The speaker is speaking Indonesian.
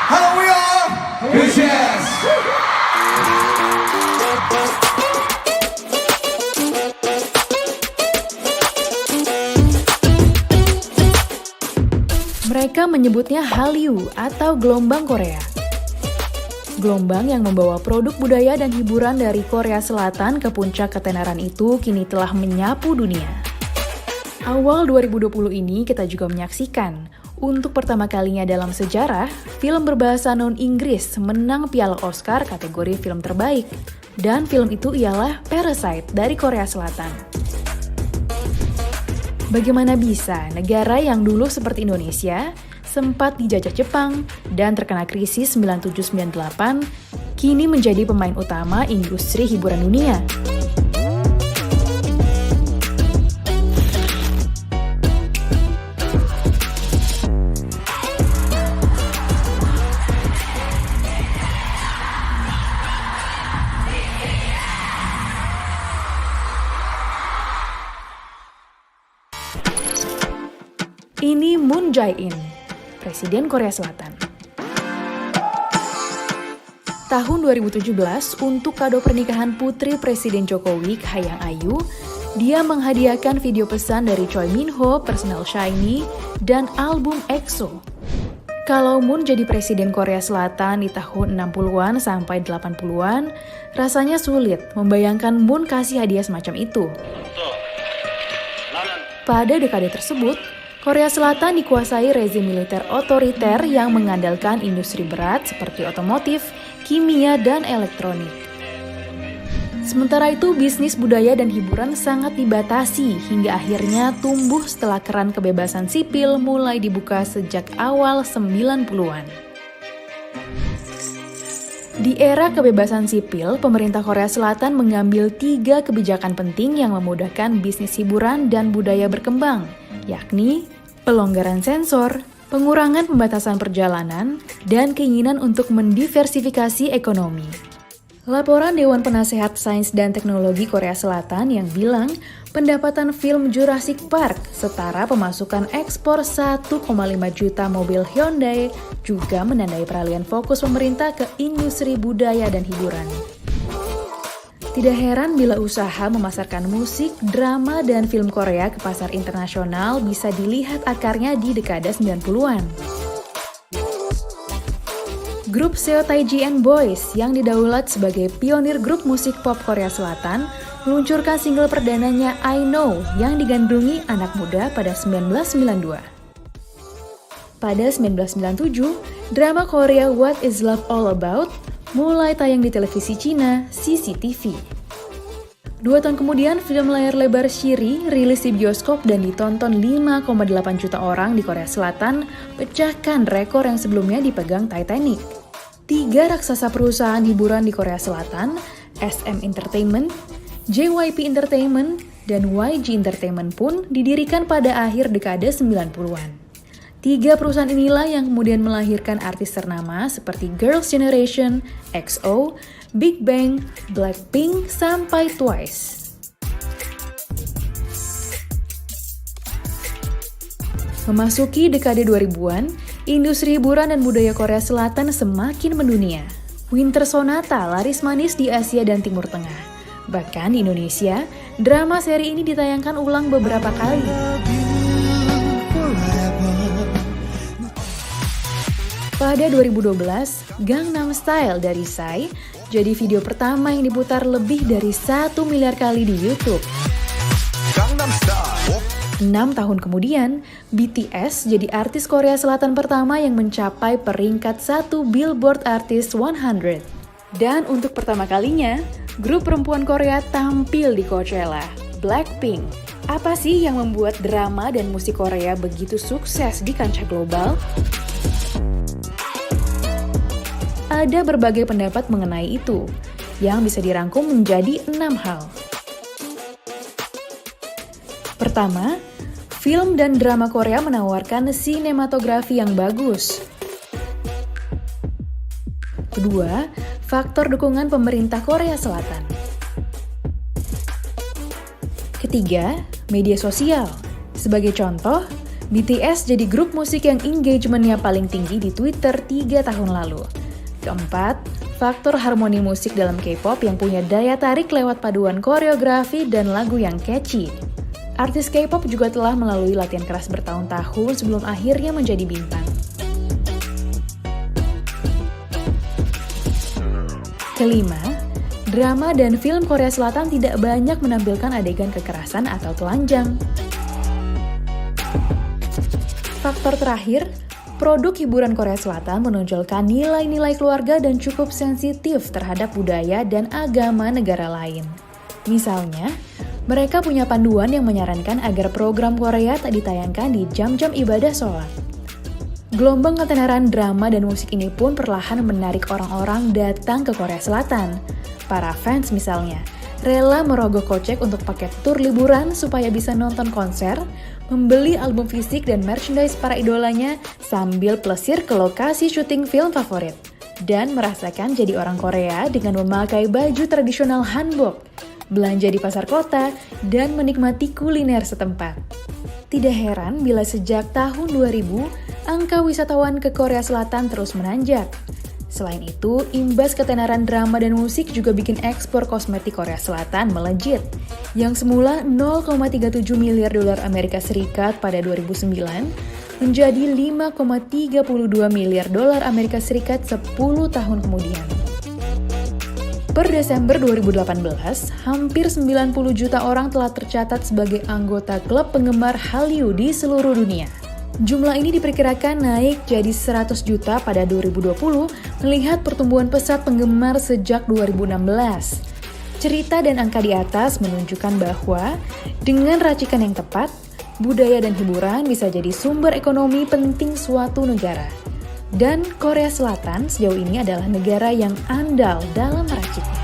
Hello, we are BTS. Mereka menyebutnya Hallyu atau gelombang Korea. Gelombang yang membawa produk budaya dan hiburan dari Korea Selatan ke puncak ketenaran itu kini telah menyapu dunia. Awal 2020 ini kita juga menyaksikan, untuk pertama kalinya dalam sejarah, film berbahasa non-Inggris menang Piala Oscar kategori film terbaik. Dan film itu ialah Parasite dari Korea Selatan. Bagaimana bisa negara yang dulu seperti Indonesia, sempat dijajah Jepang, dan terkena krisis 97-98, kini menjadi pemain utama industri hiburan dunia? Ini Moon Jae-in, Presiden Korea Selatan. Tahun 2017, untuk kado pernikahan putri Presiden Jokowi, Kahiyang Ayu, dia menghadiahkan video pesan dari Choi Min-ho, Personal Shiny, dan album EXO. Kalau Moon jadi Presiden Korea Selatan di tahun 60-an sampai 80-an, rasanya sulit membayangkan Moon kasih hadiah semacam itu. Pada dekade tersebut, Korea Selatan dikuasai rezim militer otoriter yang mengandalkan industri berat seperti otomotif, kimia, dan elektronik. Sementara itu, bisnis budaya dan hiburan sangat dibatasi hingga akhirnya tumbuh setelah keran kebebasan sipil mulai dibuka sejak awal 90-an. Di era kebebasan sipil, pemerintah Korea Selatan mengambil 3 kebijakan penting yang memudahkan bisnis hiburan dan budaya berkembang, yakni pelonggaran sensor, pengurangan pembatasan perjalanan, dan keinginan untuk mendiversifikasi ekonomi. Laporan Dewan Penasehat Sains dan Teknologi Korea Selatan yang bilang pendapatan film Jurassic Park setara pemasukan ekspor 1,5 juta mobil Hyundai juga menandai peralihan fokus pemerintah ke industri budaya dan hiburan. Tidak heran bila usaha memasarkan musik, drama, dan film Korea ke pasar internasional bisa dilihat akarnya di dekade 90-an. Grup Seo Taiji and Boys yang didaulat sebagai pionir grup musik pop Korea Selatan meluncurkan single perdananya I Know yang digandrungi anak muda pada 1992. Pada 1997, drama Korea What Is Love All About mulai tayang di televisi Cina, CCTV. 2 tahun kemudian, film layar lebar Shiri rilis di bioskop dan ditonton 5,8 juta orang di Korea Selatan, pecahkan rekor yang sebelumnya dipegang Titanic. 3 raksasa perusahaan hiburan di Korea Selatan, SM Entertainment, JYP Entertainment, dan YG Entertainment pun didirikan pada akhir dekade 90-an. 3 perusahaan inilah yang kemudian melahirkan artis ternama seperti Girls' Generation, EXO, Big Bang, Blackpink, sampai Twice. Memasuki dekade 2000-an, industri hiburan dan budaya Korea Selatan semakin mendunia. Winter Sonata laris manis di Asia dan Timur Tengah. Bahkan di Indonesia, drama seri ini ditayangkan ulang beberapa kali. Pada 2012, Gangnam Style dari Psy jadi video pertama yang diputar lebih dari 1 miliar kali di YouTube. 6 tahun kemudian, BTS jadi artis Korea Selatan pertama yang mencapai peringkat 1 Billboard Artist 100. Dan untuk pertama kalinya, grup perempuan Korea tampil di Coachella, Blackpink. Apa sih yang membuat drama dan musik Korea begitu sukses di kancah global? Ada berbagai pendapat mengenai itu, yang bisa dirangkum menjadi 6 hal. Pertama, film dan drama Korea menawarkan sinematografi yang bagus. Kedua, faktor dukungan pemerintah Korea Selatan. Ketiga, media sosial. Sebagai contoh, BTS jadi grup musik yang engagementnya paling tinggi di Twitter 3 tahun lalu. Keempat, faktor harmoni musik dalam K-pop yang punya daya tarik lewat paduan koreografi dan lagu yang catchy. Artis K-pop juga telah melalui latihan keras bertahun-tahun sebelum akhirnya menjadi bintang. Kelima, drama dan film Korea Selatan tidak banyak menampilkan adegan kekerasan atau telanjang. Faktor terakhir, produk hiburan Korea Selatan menonjolkan nilai-nilai keluarga dan cukup sensitif terhadap budaya dan agama negara lain. Misalnya, mereka punya panduan yang menyarankan agar program Korea tak ditayangkan di jam-jam ibadah sholat. Gelombang ketenaran drama dan musik ini pun perlahan menarik orang-orang datang ke Korea Selatan. Para fans misalnya, rela merogoh kocek untuk paket tur liburan supaya bisa nonton konser, membeli album fisik dan merchandise para idolanya sambil plesir ke lokasi syuting film favorit, dan merasakan jadi orang Korea dengan memakai baju tradisional hanbok, belanja di pasar kota, dan menikmati kuliner setempat. Tidak heran bila sejak tahun 2000, angka wisatawan ke Korea Selatan terus menanjak. Selain itu, imbas ketenaran drama dan musik juga bikin ekspor kosmetik Korea Selatan melejit. Yang semula 0,37 miliar dolar Amerika Serikat pada 2009 menjadi 5,32 miliar dolar Amerika Serikat 10 tahun kemudian. Per Desember 2018, hampir 90 juta orang telah tercatat sebagai anggota klub penggemar Hallyu di seluruh dunia. Jumlah ini diperkirakan naik jadi 100 juta pada 2020 melihat pertumbuhan pesat penggemar sejak 2016. Cerita dan angka di atas menunjukkan bahwa dengan racikan yang tepat, budaya dan hiburan bisa jadi sumber ekonomi penting suatu negara. Dan Korea Selatan sejauh ini adalah negara yang andal dalam meracik.